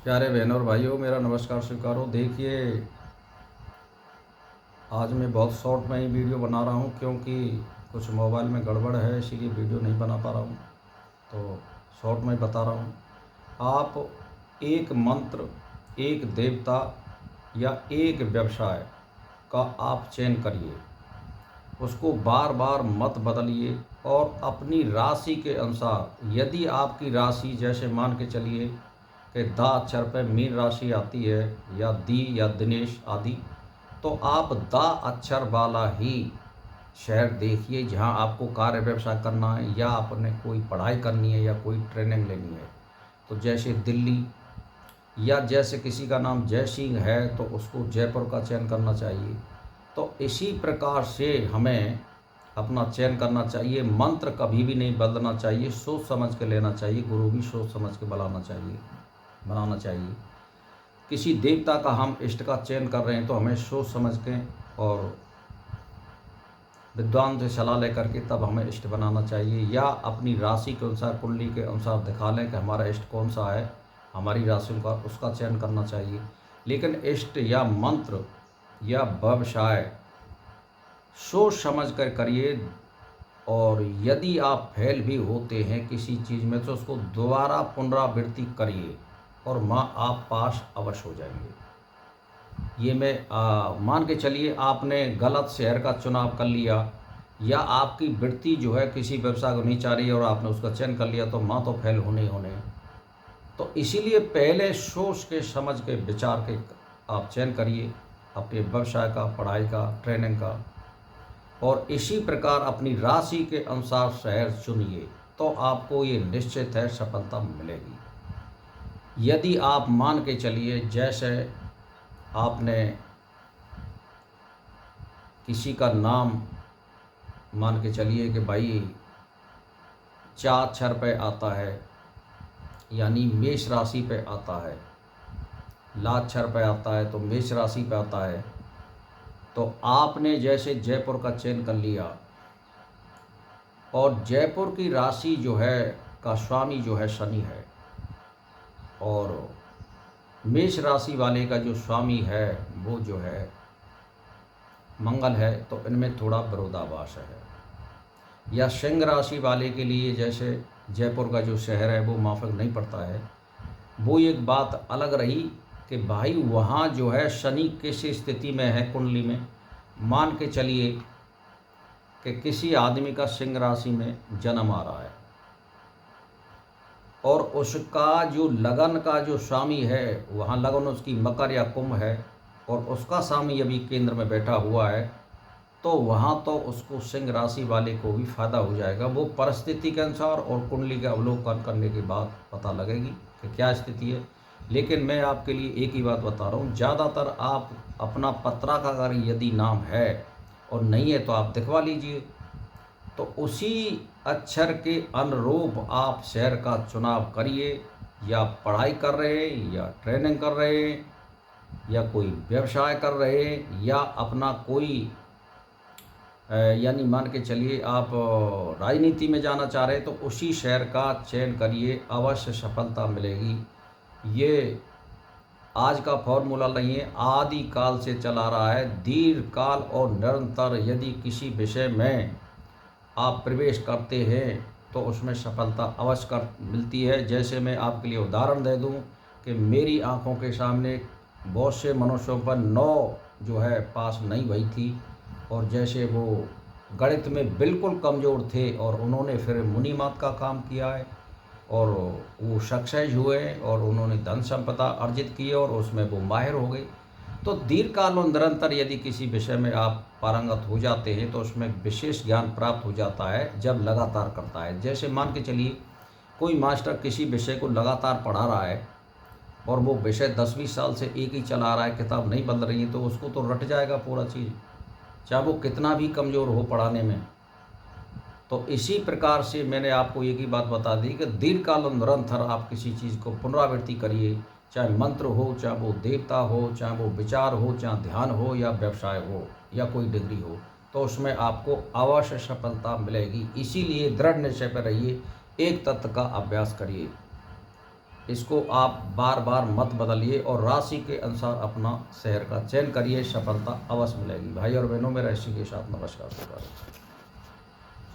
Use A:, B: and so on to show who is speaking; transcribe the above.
A: प्यारे बहनों और भाइयों, मेरा नमस्कार स्वीकारो। देखिए, आज मैं बहुत शॉर्ट में ही वीडियो बना रहा हूँ क्योंकि कुछ मोबाइल में गड़बड़ है, इसीलिए वीडियो नहीं बना पा रहा हूँ। तो शॉर्ट में बता रहा हूँ। आप एक मंत्र, एक देवता या एक व्यवसाय का आप चयन करिए, उसको बार बार मत बदलिए और अपनी राशि के अनुसार, यदि आपकी राशि जैसे मान के चलिए कि दा अक्षर पे मीन राशि आती है या दी या दिनेश आदि, तो आप दा अक्षर वाला ही शहर देखिए जहां आपको कार्य व्यवसाय करना है या आपने कोई पढ़ाई करनी है या कोई ट्रेनिंग लेनी है। तो जैसे दिल्ली, या जैसे किसी का नाम जय सिंह है तो उसको जयपुर का चयन करना चाहिए। तो इसी प्रकार से हमें अपना चयन करना चाहिए। मंत्र कभी भी नहीं बदलना चाहिए, सोच समझ के लेना चाहिए। गुरु भी सोच समझ के बनाना चाहिए। किसी देवता का हम इष्ट का चयन कर रहे हैं तो हमें सोच समझ के और विद्वान से सलाह लेकर के तब हमें इष्ट बनाना चाहिए, या अपनी राशि के अनुसार, कुंडली के अनुसार दिखा लें कि हमारा इष्ट कौन सा है, हमारी राशियों का, उसका चयन करना चाहिए। लेकिन इष्ट या मंत्र या व्यवसाय सोच समझ कर करिए, और यदि आप फेल भी होते हैं किसी चीज़ में तो उसको दोबारा पुनरावृत्ति करिए और आप पास अवश्य हो जाएंगे। ये मैं मान के चलिए आपने गलत शहर का चुनाव कर लिया, या आपकी वृत्ति जो है किसी व्यवसाय को नहीं चाह रही है और आपने उसका चयन कर लिया, तो तो फेल होने ही होने हैं। तो इसीलिए पहले सोच के समझ के विचार के आप चयन करिए अपने व्यवसाय का, पढ़ाई का, ट्रेनिंग का, और इसी प्रकार अपनी राशि के अनुसार शहर चुनिए, तो आपको ये निश्चित है सफलता मिलेगी। यदि आप मान के चलिए जैसे आपने किसी का नाम मान के चलिए कि भाई चा अक्षर पे आता है, यानी मेष राशि पे आता है, ला अक्षर पे आता है तो मेष राशि पे आता है, तो आपने जैसे जयपुर का चयन कर लिया, और जयपुर की राशि जो है का स्वामी जो है शनि है, और मेष राशि वाले का जो स्वामी है वो जो है मंगल है, तो इनमें थोड़ा विरोधाभास है। या सिंह राशि वाले के लिए जैसे जयपुर का जो शहर है वो माफक नहीं पड़ता है। वो एक बात अलग रही कि भाई वहाँ जो है शनि किस स्थिति में है कुंडली में। मान के चलिए कि किसी आदमी का सिंह राशि में जन्म आ रहा है और उसका जो लगन का जो स्वामी है, वहाँ लगन उसकी मकर या कुंभ है, और उसका स्वामी अभी केंद्र में बैठा हुआ है, तो वहाँ तो उसको सिंह राशि वाले को भी फायदा हो जाएगा। वो परिस्थिति के अनुसार और कुंडली का अवलोकन करने के बाद पता लगेगी कि क्या स्थिति है। लेकिन मैं आपके लिए एक ही बात बता रहा हूँ, ज़्यादातर आप अपना पत्रा का अगर यदि नाम है और नहीं है तो आप दिखवा लीजिए, तो उसी अक्षर के अनुरूप आप शहर का चुनाव करिए। या पढ़ाई कर रहे हैं, या ट्रेनिंग कर रहे हैं, या कोई व्यवसाय कर रहे हैं, या अपना कोई यानी मान के चलिए आप राजनीति में जाना चाह रहे हैं, तो उसी शहर का चयन करिए, अवश्य सफलता मिलेगी। ये आज का फॉर्मूला नहीं है, आदि काल से चला रहा है। दीर्घ काल और निरंतर यदि किसी विषय में आप प्रवेश करते हैं तो उसमें सफलता अवश्य कर मिलती है। जैसे मैं आपके लिए उदाहरण दे दूं कि मेरी आंखों के सामने बहुत से मनुष्यों पर 9 जो है पास नहीं भई थी, और जैसे वो गणित में बिल्कुल कमज़ोर थे और उन्होंने फिर मुनिमात का काम किया है और वो सक्सेस हुए और उन्होंने धन संपदा अर्जित की और उसमें वो माहिर हो गई। तो दीर्घकाल और निरंतर यदि किसी विषय में आप पारंगत हो जाते हैं तो उसमें विशेष ज्ञान प्राप्त हो जाता है जब लगातार करता है। जैसे मान के चलिए कोई मास्टर किसी विषय को लगातार पढ़ा रहा है और वो विषय 10-20 साल से एक ही चला रहा है, किताब नहीं बदल रही है, तो उसको तो रट जाएगा पूरा चीज़, चाहे वो कितना भी कमज़ोर हो पढ़ाने में। तो इसी प्रकार से मैंने आपको एक ही बात बता दी कि दीर्घकाल और निरंतर आप किसी चीज़ को पुनरावृत्ति करिए, चाहे मंत्र हो, चाहे वो देवता हो, चाहे वो विचार हो, चाहे ध्यान हो, या व्यवसाय हो, या कोई डिग्री हो, तो उसमें आपको अवश्य सफलता मिलेगी। इसीलिए दृढ़ निश्चय पर रहिए, एक तत्व का अभ्यास करिए। इसको आप बार बार मत बदलिए और राशि के अनुसार अपना शहर का चयन करिए, सफलता अवश्य मिलेगी। भाई और बहनों, मेरा इसी के साथ नमस्कार।